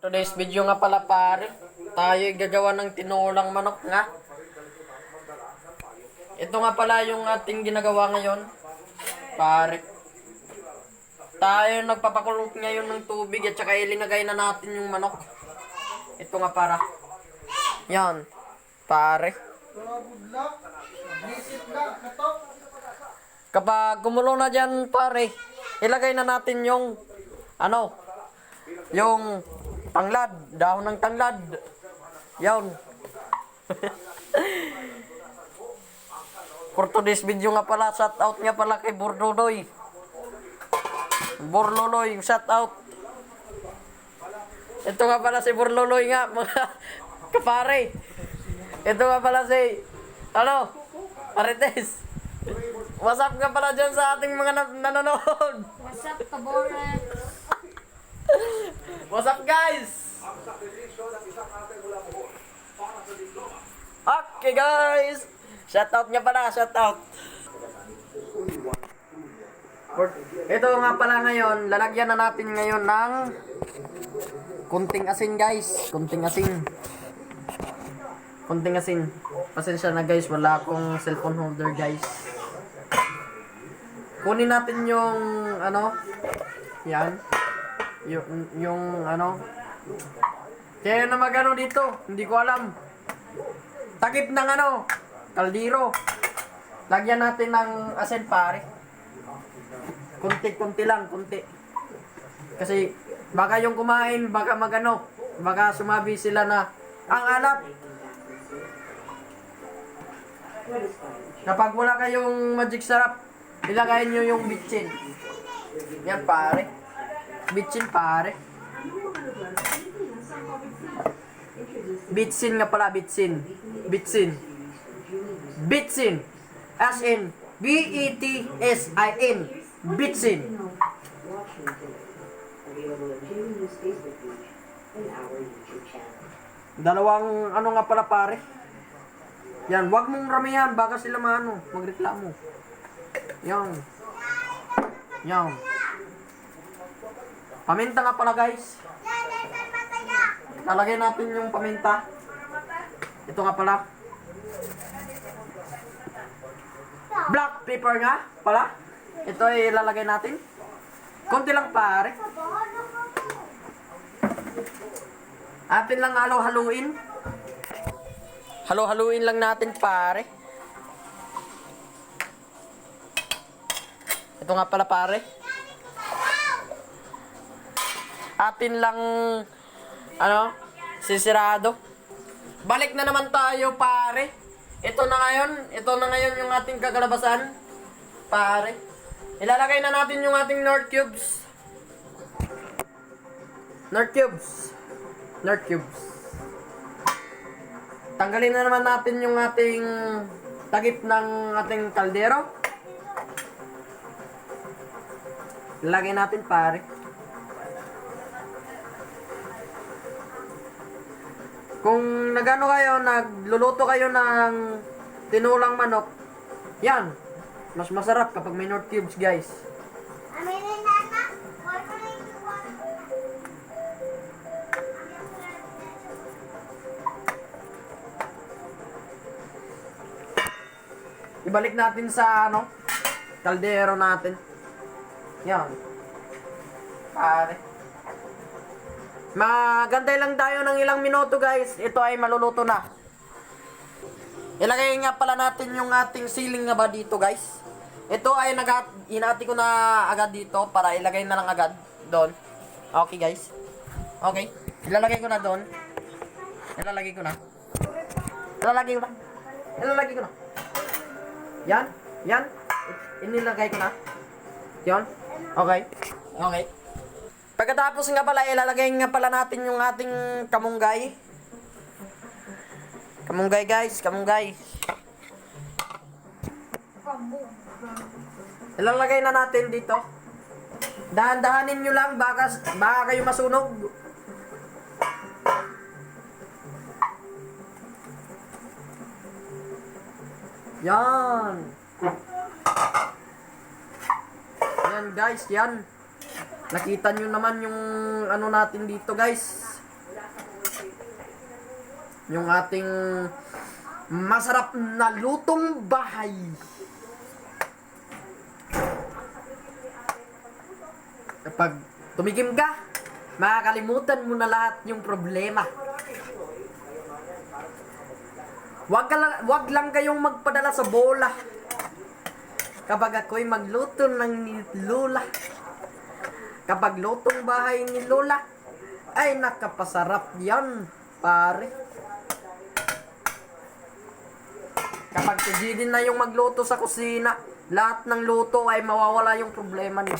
Today's video nga pala pare, tayo gagawa ng tinulang manok nga. Ito nga pala yung ating ginagawa ngayon, pare. Tayo nagpapakulot ngayon ng tubig at saka ilinagay na natin yung manok. Ito nga para. Yan, pare. Kapag gumulo na dyan pare, ilagay na natin yung yung tanglad, dahon ng tanglad. Yan. For today's video nga pala, shout out nga pala kay Borloloy. Borloloy, shout out. Ito nga pala si Borloloy nga, mga kapare. Ito nga pala si, Marites. What's up nga pala dyan sa ating mga nanonood? What's up, Kabores? What's up, guys? Okay, guys. Shout out nga pala, shout out. Ito nga pala ngayon, lalagyan na natin ngayon ng kunting asin, guys. Kunting asin. Kunting asin. Pasensya na, guys, wala akong cellphone holder, guys. Kunin natin yung yan. Yung kaya na magano dito, hindi ko alam. Takip ng kaldero. Lagyan natin ng asin pare. Kunti-kunti lang, kunti. Kasi baka yung kumain, baka baka sumabi sila na ang alat. Kapag wala kayong magic sarap, ilagay nyo yung bitchin. Yan pare. Bitchin pare. Bitsin nga pala, bitsin. Bitsin. Bitsin. As in B-E-T-S-I-N. Bitsin. Dalawang nga pala pare. Yan, wag mong ramihan, baka sila magreklamo. Yan. Yan. Paminta nga pala, guys. Lalagay natin yung paminta. Ito nga pala. Black pepper nga pala. Ito ay ilalagay natin. Konti lang pare. Atin lang halo-haluin. Halo-haluin lang natin pare. Ito nga pala pare. Atin lang sisirado. Balik na naman tayo pare. Ito na ngayon yung ating kakalabasan pare. Ilalagay na natin yung ating Knorr cubes. Knorr cubes. Tanggalin na naman natin yung ating takip ng ating kaldero. Ilalagay natin pare. Kung nagluluto kayo ng tinulang manok, yan, mas masarap kapag may Knorr cubes, guys. Ibalik natin sa kaldero natin. Yan. Pare. Magantay lang tayo ng ilang minuto, guys. Ito ay maluluto na. Ilagay nga pala natin yung ating siling nga ba dito, guys. Ito ay hinati ko na agad dito para ilagay na lang agad doon. Okay, guys. Okay. Ilalagay ko na doon. Ilalagay ko na. Yan. Inilagay ko na. Yan. Okay. Pagkatapos nga pala, ilalagay nga pala natin yung ating kamunggay. Kamunggay, guys. Kamunggay. Ilalagay na natin dito. Dahan-dahanin nyo lang, baka kayo masunog. Yan. Yan guys, yan. Nakita nyo naman yung ano natin dito guys. yung ating masarap na lutong bahay. Kapag tumigim ka, makakalimutan mo na lahat yung problema. Wag lang kayong magpadala sa bola. Kapag ako'y magluto ng ni Lola. Kapag lutong bahay ni Lola, ay nakapasarap yan, pare. Kapag si Jidin na yung magluto sa kusina, lahat ng luto ay mawawala yung problema niyo.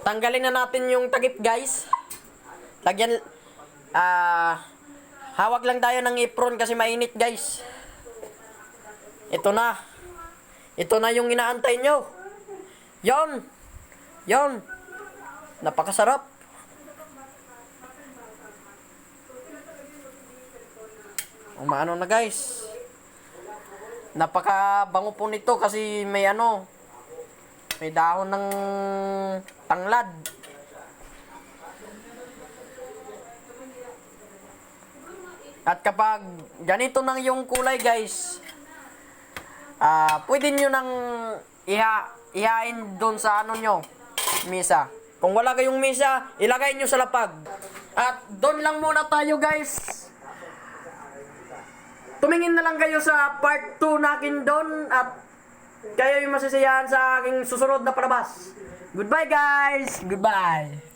Tanggalin na natin yung takip, guys. Lagyan, hawak lang tayo ng apron kasi mainit, guys. Ito na. Ito na yung inaantay nyo. Yon. Yon. Napakasarap. Umaano na, guys. Napakabango po nito kasi may may dahon ng tanglad. At kapag ganito nang yung kulay, guys, pwede nyo nang ihain doon sa nyo, misa. Kung wala kayong misa, ilagay nyo sa lapag. At doon lang muna tayo, guys. Tumingin na lang kayo sa part 2 natin doon at kayo yung masisiyahan sa aking susunod na palabas. Goodbye, guys! Goodbye!